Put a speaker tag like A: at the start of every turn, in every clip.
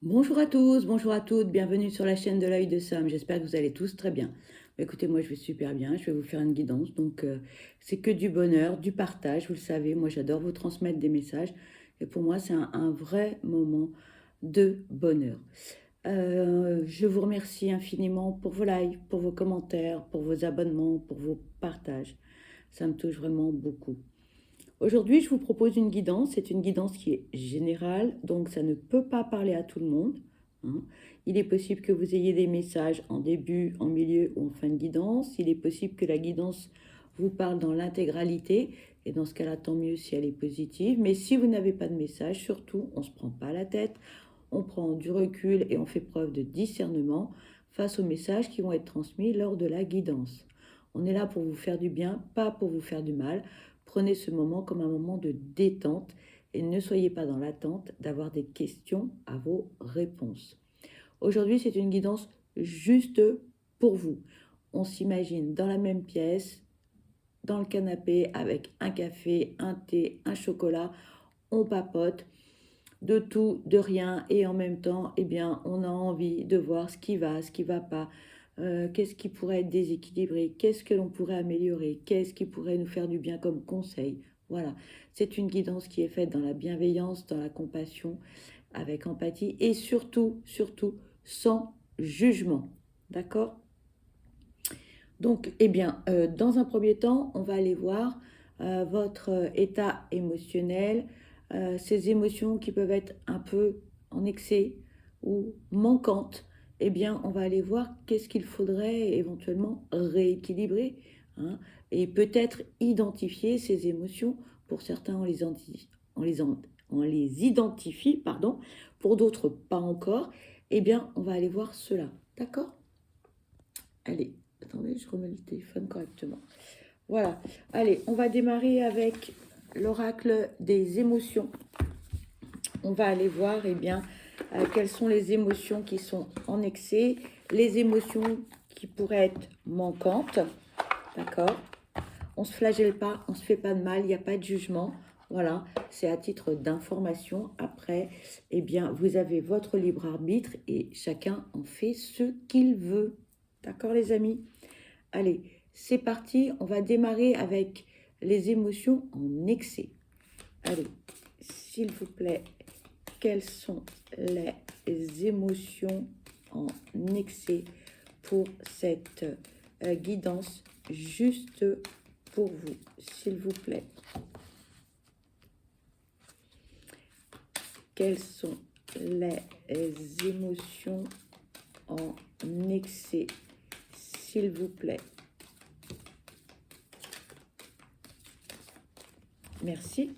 A: Bonjour à tous, bonjour à toutes, bienvenue sur la chaîne de l'œil de Sam. J'espère que vous allez tous très bien. Écoutez, moi je vais super bien, je vais vous faire une guidance. C'est que du bonheur, du partage, vous le savez. Moi j'adore vous transmettre des messages et pour moi c'est un vrai moment de bonheur. Je vous remercie infiniment pour vos likes, pour vos commentaires, pour vos abonnements, pour vos partages. Ça me touche vraiment beaucoup. Aujourd'hui, je vous propose une guidance. C'est une guidance qui est générale, donc ça ne peut pas parler à tout le monde, hein. Il est possible que vous ayez des messages en début, en milieu ou en fin de guidance. Il est possible que la guidance vous parle dans l'intégralité. Et dans ce cas-là, tant mieux si elle est positive. Mais si vous n'avez pas de message, surtout, on ne se prend pas la tête. On prend du recul et on fait preuve de discernement face aux messages qui vont être transmis lors de la guidance. On est là pour vous faire du bien, pas pour vous faire du mal. Prenez ce moment comme un moment de détente et ne soyez pas dans l'attente d'avoir des questions à vos réponses. Aujourd'hui, c'est une guidance juste pour vous. On s'imagine dans la même pièce, dans le canapé, avec un café, un thé, un chocolat. On papote de tout, de rien, et en même temps, eh bien, on a envie de voir ce qui va pas, qu'est-ce qui pourrait être déséquilibré, qu'est-ce que l'on pourrait améliorer, qu'est-ce qui pourrait nous faire du bien comme conseil. Voilà, c'est une guidance qui est faite dans la bienveillance, dans la compassion, avec empathie et surtout, surtout, sans jugement. D'accord? Donc, eh bien, dans un premier temps, on va aller voir votre état émotionnel, ces émotions qui peuvent être un peu en excès ou manquantes. Eh bien, on va aller voir qu'est-ce qu'il faudrait éventuellement rééquilibrer, hein, et peut-être identifier ces émotions. Pour certains, on les, on les identifie, pardon, pour d'autres, pas encore. Eh bien, on va aller voir cela. D'accord? Allez, attendez, je remets le téléphone correctement. Voilà. Allez, on va démarrer avec l'oracle des émotions. On va aller voir, eh bien, quelles sont les émotions qui sont en excès, les émotions qui pourraient être manquantes. D'accord? On ne se flagelle pas, on ne se fait pas de mal, il n'y a pas de jugement. Voilà, c'est à titre d'information. Après, eh bien, vous avez votre libre arbitre et chacun en fait ce qu'il veut. D'accord, les amis? Allez, c'est parti. On va démarrer avec les émotions en excès. Allez, s'il vous plaît, quelles sont les émotions en excès pour cette guidance juste pour vous, s'il vous plaît? Quelles sont les émotions en excès, s'il vous plaît? Merci.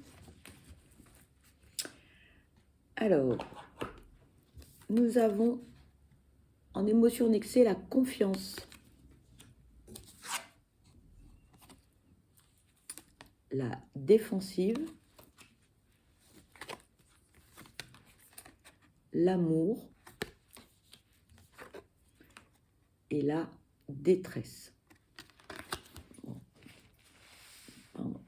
A: Alors, nous avons en émotion en excès la confiance, la défensive, l'amour et la détresse. Pardon.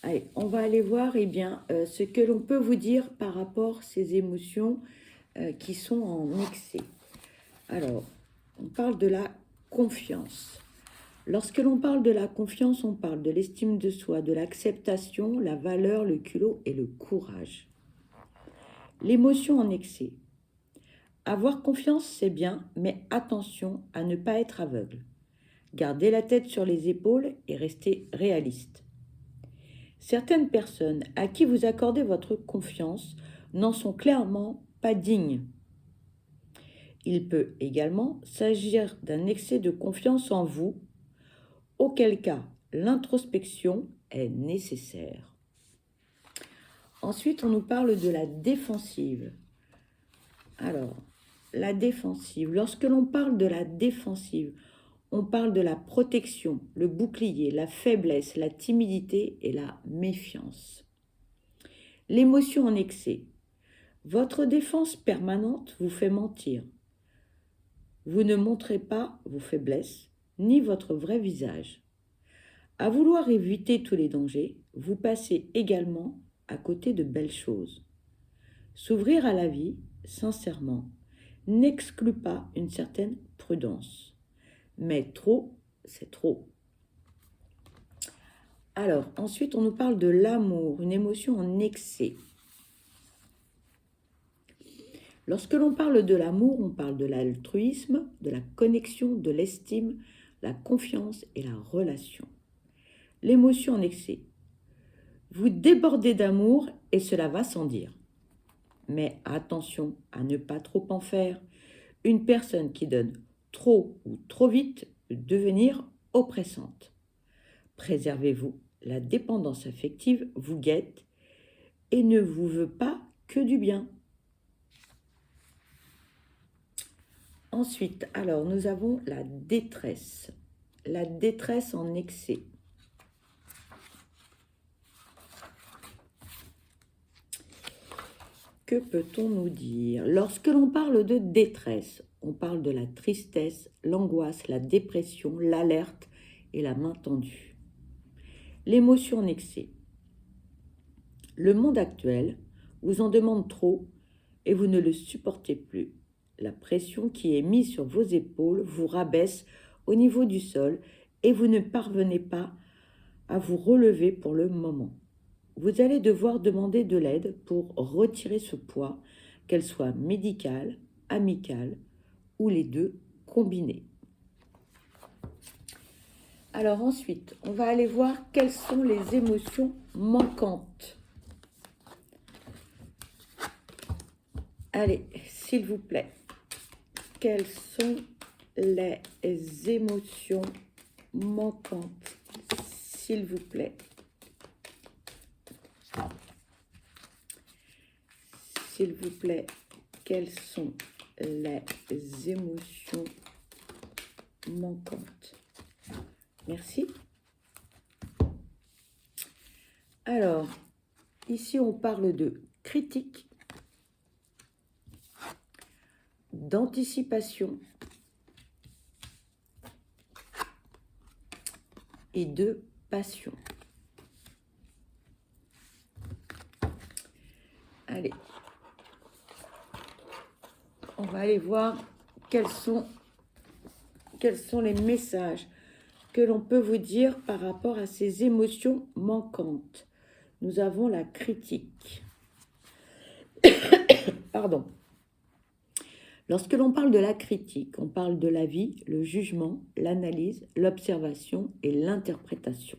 A: Allez, on va aller voir eh bien, ce que l'on peut vous dire par rapport à ces émotions qui sont en excès. Alors, on parle de la confiance. Lorsque l'on parle de la confiance, on parle de l'estime de soi, de l'acceptation, la valeur, le culot et le courage. L'émotion en excès. Avoir confiance, c'est bien, mais attention à ne pas être aveugle. Gardez la tête sur les épaules et restez réaliste. Certaines personnes à qui vous accordez votre confiance n'en sont clairement pas dignes. Il peut également s'agir d'un excès de confiance en vous, auquel cas l'introspection est nécessaire. Ensuite, on nous parle de la défensive. Alors, la défensive. Lorsque l'on parle de la défensive, on parle de la protection, le bouclier, la faiblesse, la timidité et la méfiance. L'émotion en excès. Votre défense permanente vous fait mentir. Vous ne montrez pas vos faiblesses ni votre vrai visage. À vouloir éviter tous les dangers, vous passez également à côté de belles choses. S'ouvrir à la vie, sincèrement, n'exclut pas une certaine prudence. Mais trop, c'est trop. Alors, ensuite, on nous parle de l'amour, une émotion en excès. Lorsque l'on parle de l'amour, on parle de l'altruisme, de la connexion, de l'estime, la confiance et la relation. L'émotion en excès. Vous débordez d'amour et cela va sans dire. Mais attention à ne pas trop en faire. Une personne qui donne trop ou trop vite peut devenir oppressante. Préservez-vous, la dépendance affective vous guette et ne vous veut pas que du bien. Ensuite, alors, nous avons la détresse. La détresse en excès. Que peut-on nous dire? Lorsque l'on parle de détresse, on parle de la tristesse, l'angoisse, la dépression, l'alerte et la main tendue. L'émotion en excès. Le monde actuel vous en demande trop et vous ne le supportez plus. La pression qui est mise sur vos épaules vous rabaisse au niveau du sol et vous ne parvenez pas à vous relever pour le moment. Vous allez devoir demander de l'aide pour retirer ce poids, qu'elle soit médicale, amicale ou les deux combinés. Alors ensuite, on va aller voir quelles sont les émotions manquantes. Allez, s'il vous plaît, quelles sont les émotions manquantes, s'il vous plaît? S'il vous plaît, quelles sont les émotions manquantes? Merci. Alors, ici, on parle de critique, d'anticipation et de passion. Allez, on va aller voir quels sont les messages que l'on peut vous dire par rapport à ces émotions manquantes. Nous avons la critique. Pardon. Lorsque l'on parle de la critique, on parle de la vie, le jugement, l'analyse, l'observation et l'interprétation.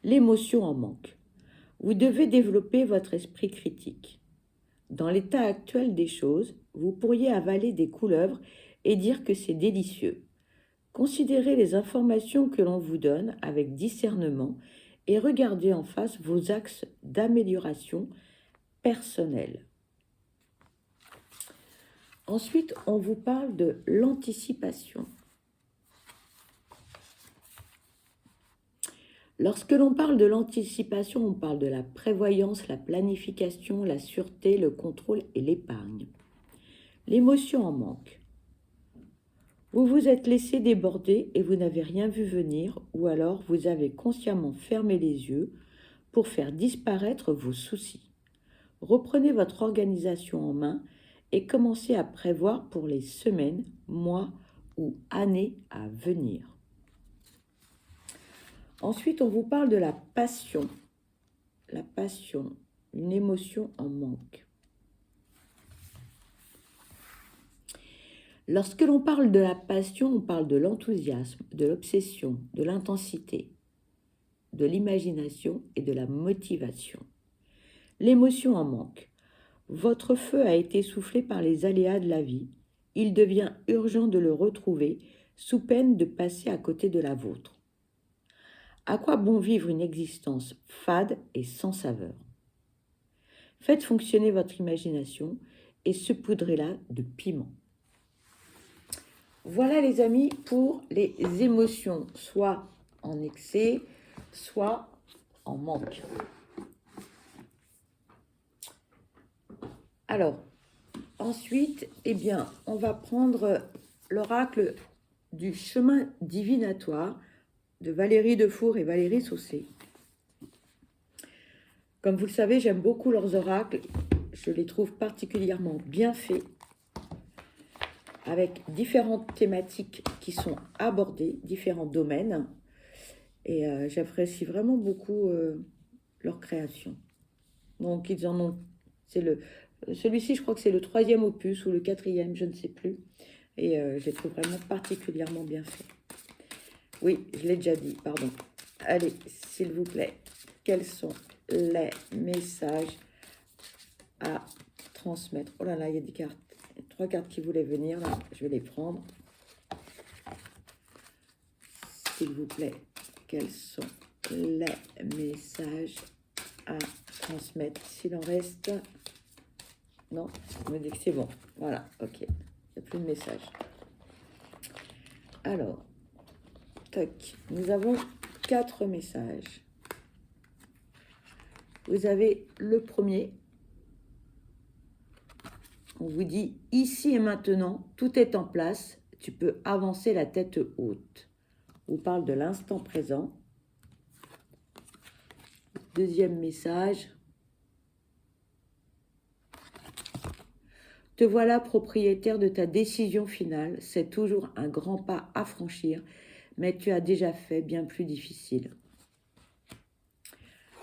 A: L'émotion en manque. Vous devez développer votre esprit critique. Dans l'état actuel des choses, vous pourriez avaler des couleuvres et dire que c'est délicieux. Considérez les informations que l'on vous donne avec discernement et regardez en face vos axes d'amélioration personnelle. Ensuite, on vous parle de l'anticipation. Lorsque l'on parle de l'anticipation, on parle de la prévoyance, la planification, la sûreté, le contrôle et l'épargne. L'émotion en manque. Vous vous êtes laissé déborder et vous n'avez rien vu venir, ou alors vous avez consciemment fermé les yeux pour faire disparaître vos soucis. Reprenez votre organisation en main et commencez à prévoir pour les semaines, mois ou années à venir. Ensuite, on vous parle de la passion. La passion, une émotion en manque. Lorsque l'on parle de la passion, on parle de l'enthousiasme, de l'obsession, de l'intensité, de l'imagination et de la motivation. L'émotion en manque. Votre feu a été soufflé par les aléas de la vie. Il devient urgent de le retrouver, sous peine de passer à côté de la vôtre. À quoi bon vivre une existence fade et sans saveur? Faites fonctionner votre imagination et saupoudrez-la de piment. Voilà les amis pour les émotions, soit en excès, soit en manque. Alors, ensuite, eh bien, on va prendre l'oracle du chemin divinatoire de Valérie Defour et Valérie Saucé. Comme vous le savez, j'aime beaucoup leurs oracles. je les trouve particulièrement bien faits, avec différentes thématiques qui sont abordées, différents domaines. Et j'apprécie vraiment beaucoup leur création. Donc, ils en ont... Celui-ci, je crois que c'est le 3e opus ou le 4e, je ne sais plus. Et je les trouve vraiment particulièrement bien faits. Oui, je l'ai déjà dit, pardon. Allez, s'il vous plaît, quels sont les messages à transmettre? Oh là là, il y a des cartes, 3 cartes qui voulaient venir, là, je vais les prendre. S'il vous plaît, quels sont les messages à transmettre? S'il en reste... Non, on me dit que c'est bon. Voilà, ok. Il n'y a plus de message. Alors, tac, nous avons 4 messages. Vous avez le premier. On vous dit, ici et maintenant, tout est en place. Tu peux avancer la tête haute. On vous parle de l'instant présent. Deuxième message. Te voilà propriétaire de ta décision finale. C'est toujours un grand pas à franchir, mais tu as déjà fait bien plus difficile.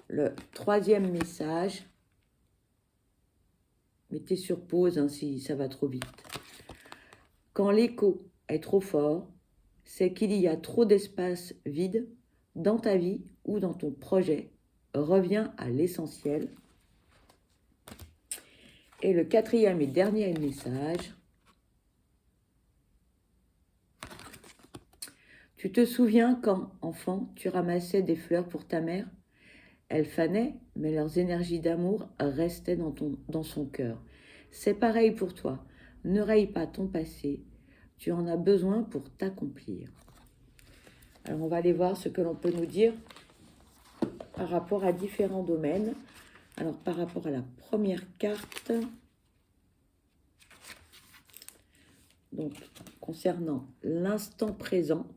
A: Le troisième message. Mettez sur pause hein, si ça va trop vite. Quand l'écho est trop fort, c'est qu'il y a trop d'espace vide dans ta vie ou dans ton projet. Reviens à l'essentiel. Et le quatrième et dernier message. Tu te souviens quand, enfant, tu ramassais des fleurs pour ta mère? Elles fanaient, mais leurs énergies d'amour restaient dans son cœur. C'est pareil pour toi. Ne raye pas ton passé. Tu en as besoin pour t'accomplir. Alors, on va aller voir ce que l'on peut nous dire par rapport à différents domaines. Alors, par rapport à la première carte, donc concernant l'instant présent,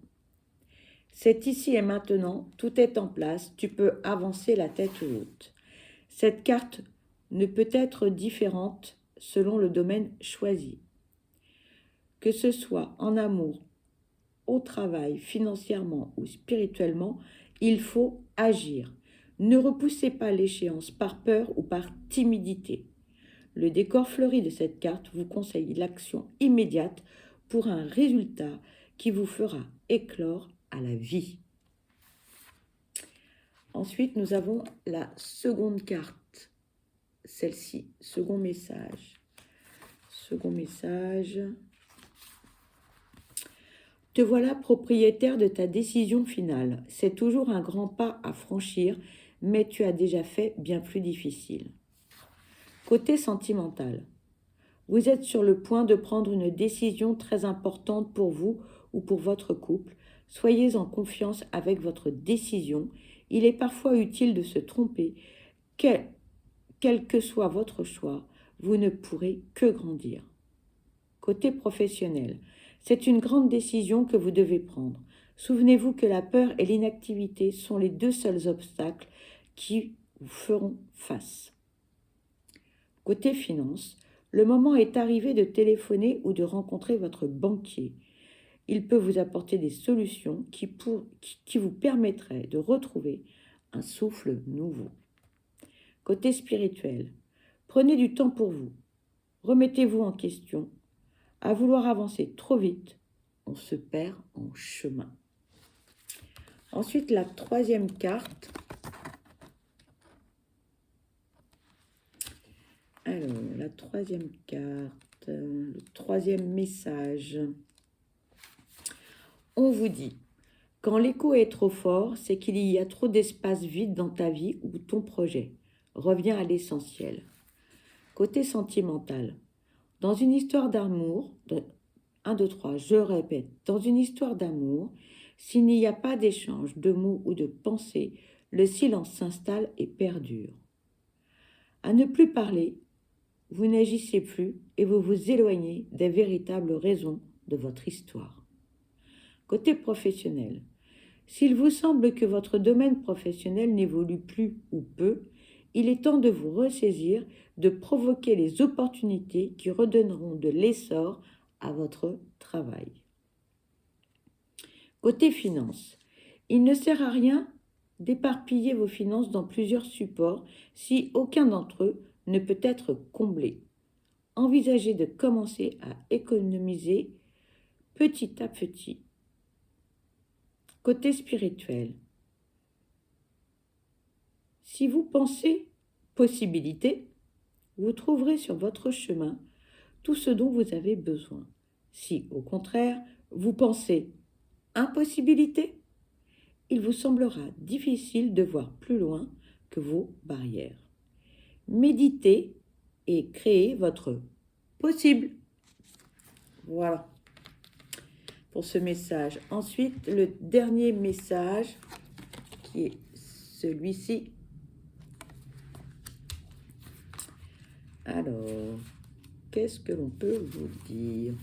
A: c'est ici et maintenant, tout est en place, tu peux avancer la tête haute. Cette carte ne peut être différente selon le domaine choisi. Que ce soit en amour, au travail, financièrement ou spirituellement, il faut agir. Ne repoussez pas l'échéance par peur ou par timidité. Le décor fleuri de cette carte vous conseille l'action immédiate pour un résultat qui vous fera éclore à la vie. Ensuite, nous avons la seconde carte, celle-ci, second message. Second message. Te voilà propriétaire de ta décision finale. C'est toujours un grand pas à franchir, mais tu as déjà fait bien plus difficile. Côté sentimental, vous êtes sur le point de prendre une décision très importante pour vous ou pour votre couple. Soyez en confiance avec votre décision. Il est parfois utile de se tromper. Quel que soit votre choix, vous ne pourrez que grandir. Côté professionnel, c'est une grande décision que vous devez prendre. Souvenez-vous que la peur et l'inactivité sont les 2 seuls obstacles qui vous feront face. Côté finance, le moment est arrivé de téléphoner ou de rencontrer votre banquier. Il peut vous apporter des solutions qui vous permettraient de retrouver un souffle nouveau. Côté spirituel, prenez du temps pour vous. Remettez-vous en question. À vouloir avancer trop vite, on se perd en chemin. Ensuite, la troisième carte. Alors, la troisième carte, le troisième message. On vous dit, quand l'écho est trop fort, c'est qu'il y a trop d'espace vide dans ta vie ou ton projet. Reviens à l'essentiel. Côté sentimental, dans une histoire d'amour, 1, 2, 3, je répète, dans une histoire d'amour, s'il n'y a pas d'échange de mots ou de pensées, le silence s'installe et perdure. À ne plus parler, vous n'agissez plus et vous vous éloignez des véritables raisons de votre histoire. Côté professionnel, s'il vous semble que votre domaine professionnel n'évolue plus ou peu, Il est temps de vous ressaisir, de provoquer les opportunités qui redonneront de l'essor à votre travail. Côté finances, il ne sert à rien d'éparpiller vos finances dans plusieurs supports si aucun d'entre eux ne peut être comblé. Envisagez de commencer à économiser petit à petit. Côté spirituel, si vous pensez possibilité, vous trouverez sur votre chemin tout ce dont vous avez besoin. Si, au contraire, vous pensez impossibilité, il vous semblera difficile de voir plus loin que vos barrières. Méditez et créez votre possible. Voilà pour ce message. Ensuite, le dernier message qui est celui-ci. Alors, qu'est-ce que l'on peut vous dire?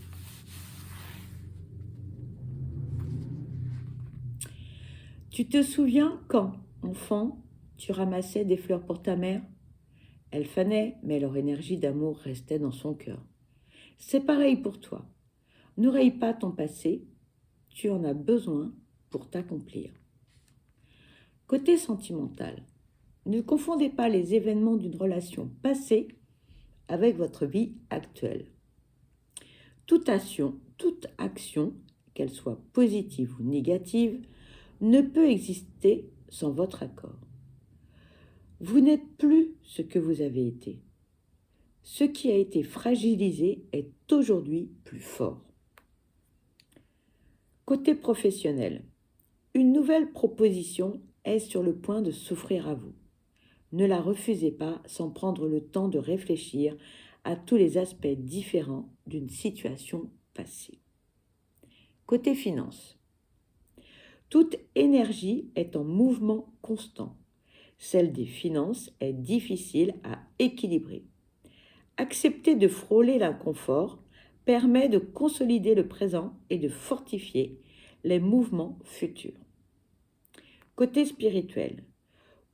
A: Tu te souviens quand, enfant, tu ramassais des fleurs pour ta mère? Elles fanaient, mais leur énergie d'amour restait dans son cœur. C'est pareil pour toi. Ne raye pas ton passé, tu en as besoin pour t'accomplir. Côté sentimental, ne confondez pas les événements d'une relation passée avec votre vie actuelle. Toute action, qu'elle soit positive ou négative, ne peut exister sans votre accord. Vous n'êtes plus ce que vous avez été. Ce qui a été fragilisé est aujourd'hui plus fort. Côté professionnel, une nouvelle proposition est sur le point de s'offrir à vous. Ne la refusez pas sans prendre le temps de réfléchir à tous les aspects différents d'une situation passée. Côté finances, toute énergie est en mouvement constant. Celle des finances est difficile à équilibrer. Accepter de frôler l'inconfort permet de consolider le présent et de fortifier les mouvements futurs. Côté spirituel,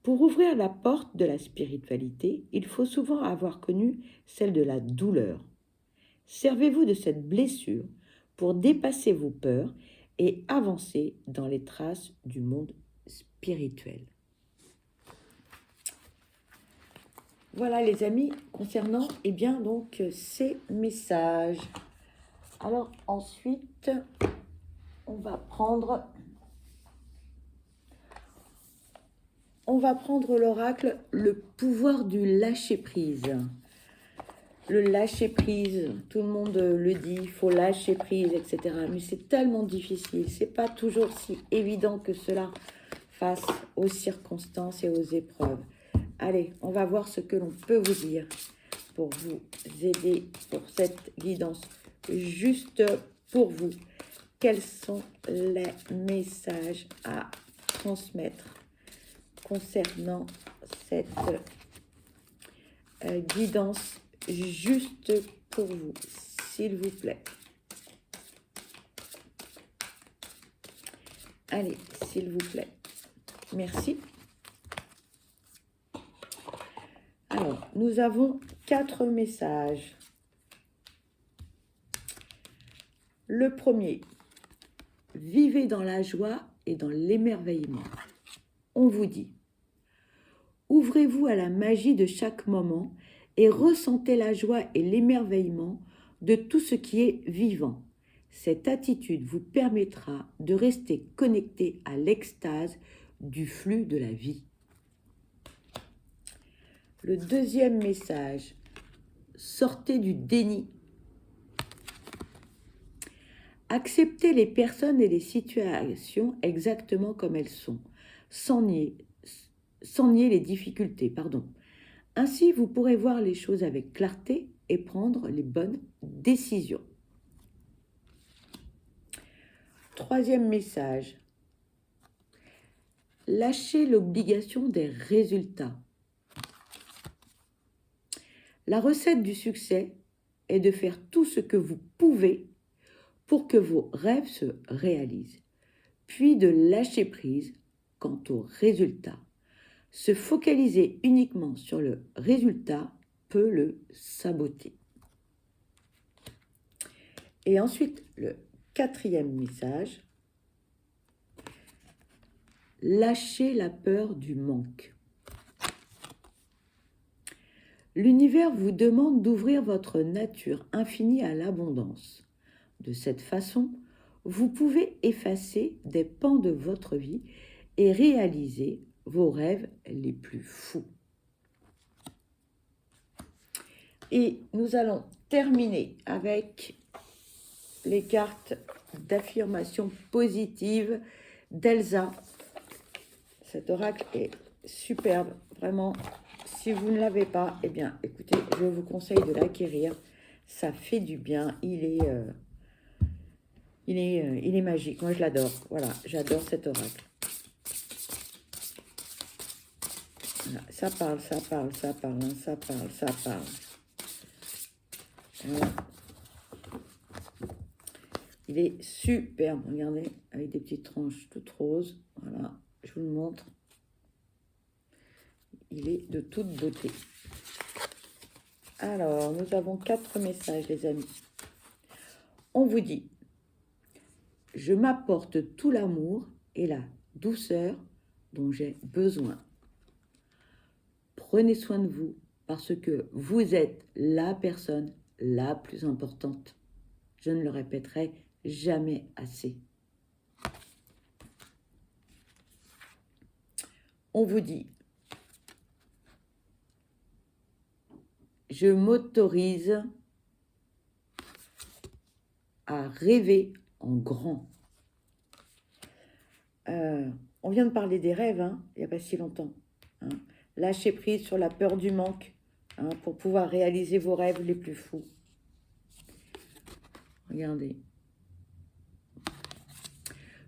A: pour ouvrir la porte de la spiritualité, il faut souvent avoir connu celle de la douleur. Servez-vous de cette blessure pour dépasser vos peurs et avancer dans les traces du monde spirituel. Voilà les amis, concernant donc ces messages. Alors ensuite, on va prendre l'oracle, le pouvoir du lâcher-prise. Le lâcher-prise, tout le monde le dit, il faut lâcher prise, etc. Mais c'est tellement difficile, c'est pas toujours si évident que cela face aux circonstances et aux épreuves. Allez, on va voir ce que l'on peut vous dire pour vous aider pour cette guidance juste pour vous. Quels sont les messages à transmettre concernant cette guidance juste pour vous, s'il vous plaît. Allez, s'il vous plaît. Merci. Alors, nous avons 4 messages. Le premier, vivez dans la joie et dans l'émerveillement. On vous dit, ouvrez-vous à la magie de chaque moment et ressentez la joie et l'émerveillement de tout ce qui est vivant. Cette attitude vous permettra de rester connecté à l'extase du flux de la vie. Le deuxième message, sortez du déni. Acceptez les personnes et les situations exactement comme elles sont, sans nier les difficultés. Ainsi, vous pourrez voir les choses avec clarté et prendre les bonnes décisions. Troisième message, lâchez l'obligation des résultats. La recette du succès est de faire tout ce que vous pouvez pour que vos rêves se réalisent, puis de lâcher prise quant aux résultats. Se focaliser uniquement sur le résultat peut le saboter. Et ensuite, le quatrième message, lâchez la peur du manque. L'univers vous demande d'ouvrir votre nature infinie à l'abondance. De cette façon, vous pouvez effacer des pans de votre vie et réaliser vos rêves les plus fous. Et nous allons terminer avec les cartes d'affirmation positive d'Elsa. Cet oracle est superbe, vraiment. Si vous ne l'avez pas, eh bien, écoutez, je vous conseille de l'acquérir. Ça fait du bien. Il est magique. Moi, je l'adore. Voilà, j'adore cet oracle. Voilà, ça parle, ça parle, ça parle, hein, ça parle, ça parle. Voilà. Il est superbe, regardez, avec des petites tranches toutes roses. Voilà, je vous le montre. Il est de toute beauté. Alors, nous avons 4 messages, les amis. On vous dit, je m'apporte tout l'amour et la douceur dont j'ai besoin. Prenez soin de vous parce que vous êtes la personne la plus importante. Je ne le répéterai jamais assez. On vous dit, je m'autorise à rêver en grand. On vient de parler des rêves, hein, il n'y a pas si longtemps. Hein. Lâchez prise sur la peur du manque hein, pour pouvoir réaliser vos rêves les plus fous. Regardez.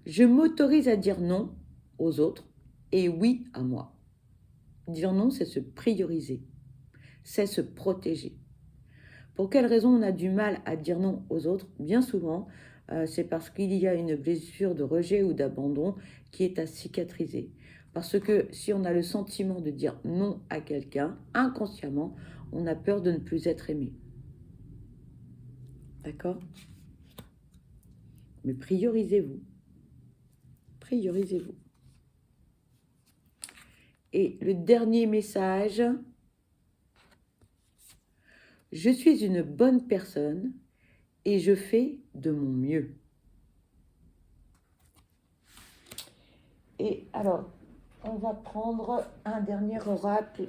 A: Je m'autorise à dire non aux autres et oui à moi. Dire non, c'est se prioriser, c'est se protéger. Pour quelle raison on a du mal à dire non aux autres? Bien souvent, c'est parce qu'il y a une blessure de rejet ou d'abandon qui est à cicatriser. Parce que si on a le sentiment de dire non à quelqu'un, inconsciemment, on a peur de ne plus être aimé. D'accord? Mais priorisez-vous. Priorisez-vous. Et le dernier message, je suis une bonne personne et je fais de mon mieux. Et alors, on va prendre un dernier oracle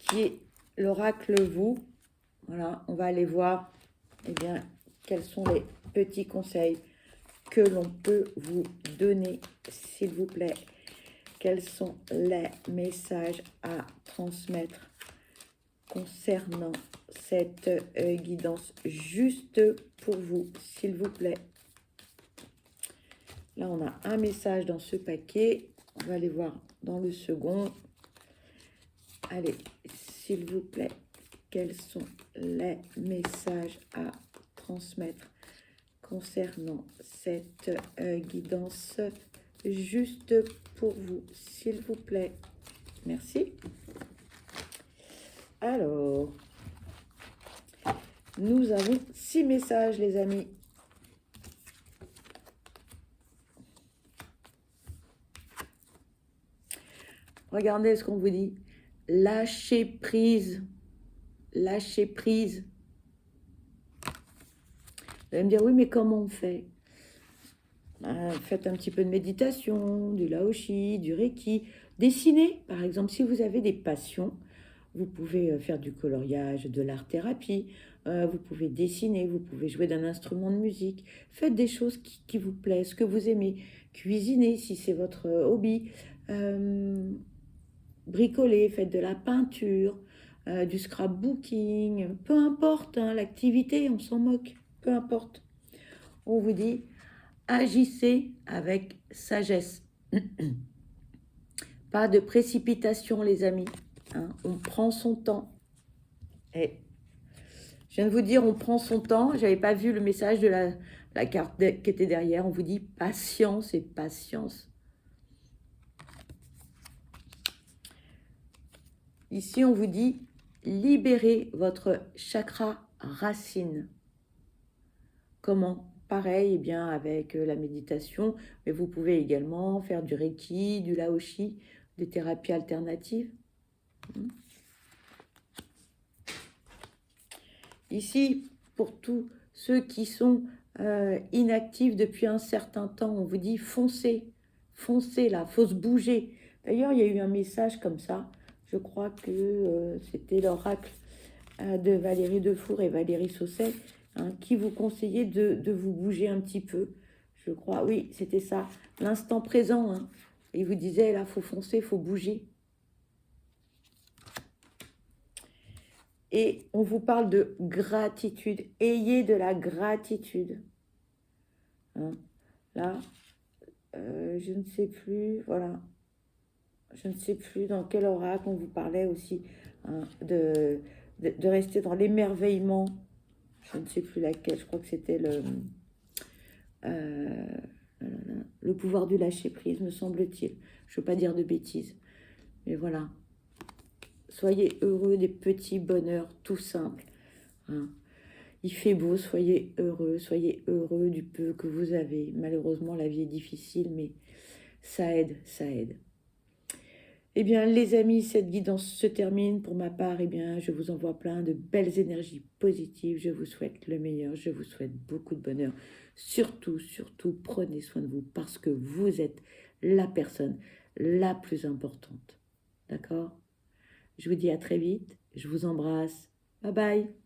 A: qui est l'oracle vous. Voilà, on va aller voir eh bien, quels sont les petits conseils que l'on peut vous donner, s'il vous plaît. Quels sont les messages à transmettre concernant cette guidance juste pour vous, s'il vous plaît. Là, on a un message dans ce paquet. On va aller voir dans le second. Allez, s'il vous plaît, quels sont les messages à transmettre concernant cette guidance juste pour vous, s'il vous plaît. Merci. Alors, nous avons 6 messages, les amis. Regardez ce qu'on vous dit. Lâchez prise. Lâchez prise. Vous allez me dire, oui, mais comment on fait? Faites un petit peu de méditation, du laoshi, du reiki. Dessinez, par exemple, si vous avez des passions, vous pouvez faire du coloriage, de l'art-thérapie, vous pouvez dessiner, vous pouvez jouer d'un instrument de musique. Faites des choses qui vous plaisent, que vous aimez. Cuisiner, si c'est votre hobby. Bricoler, faites de la peinture, du scrapbooking. Peu importe, hein, l'activité, on s'en moque. Peu importe. On vous dit, agissez avec sagesse. Pas de précipitation, les amis. Hein, on prend son temps. Et je viens de vous dire, on prend son temps. Je n'avais pas vu le message de la carte qui était derrière. On vous dit patience et patience. Ici, on vous dit libérez votre chakra racine. Comment? Pareil, eh bien, avec la méditation, mais vous pouvez également faire du Reiki, du Laoshi, des thérapies alternatives. Ici, pour tous ceux qui sont inactifs depuis un certain temps, on vous dit foncez, foncez là, faut se bouger. D'ailleurs, il y a eu un message comme ça, je crois que c'était l'oracle de Valérie Defour et Valérie Sausset, hein, qui vous conseillait de vous bouger un petit peu. Je crois, oui, c'était ça, l'instant présent. Hein. Il vous disait, là, faut foncer, faut bouger. Et on vous parle de gratitude. Ayez de la gratitude. Hein. Là, je ne sais plus, voilà. Je ne sais plus dans quel oracle on vous parlait aussi hein, de rester dans l'émerveillement. Je ne sais plus laquelle, je crois que c'était le pouvoir du lâcher-prise, me semble-t-il. Je ne veux pas dire de bêtises. Mais voilà. Soyez heureux des petits bonheurs tout simples. Hein. Il fait beau, soyez heureux du peu que vous avez. Malheureusement, la vie est difficile, mais ça aide, ça aide. Eh bien, les amis, cette guidance se termine. Pour ma part, eh bien, je vous envoie plein de belles énergies positives. Je vous souhaite le meilleur. Je vous souhaite beaucoup de bonheur. Surtout, surtout, prenez soin de vous parce que vous êtes la personne la plus importante. D'accord? Je vous dis à très vite. Je vous embrasse. Bye bye.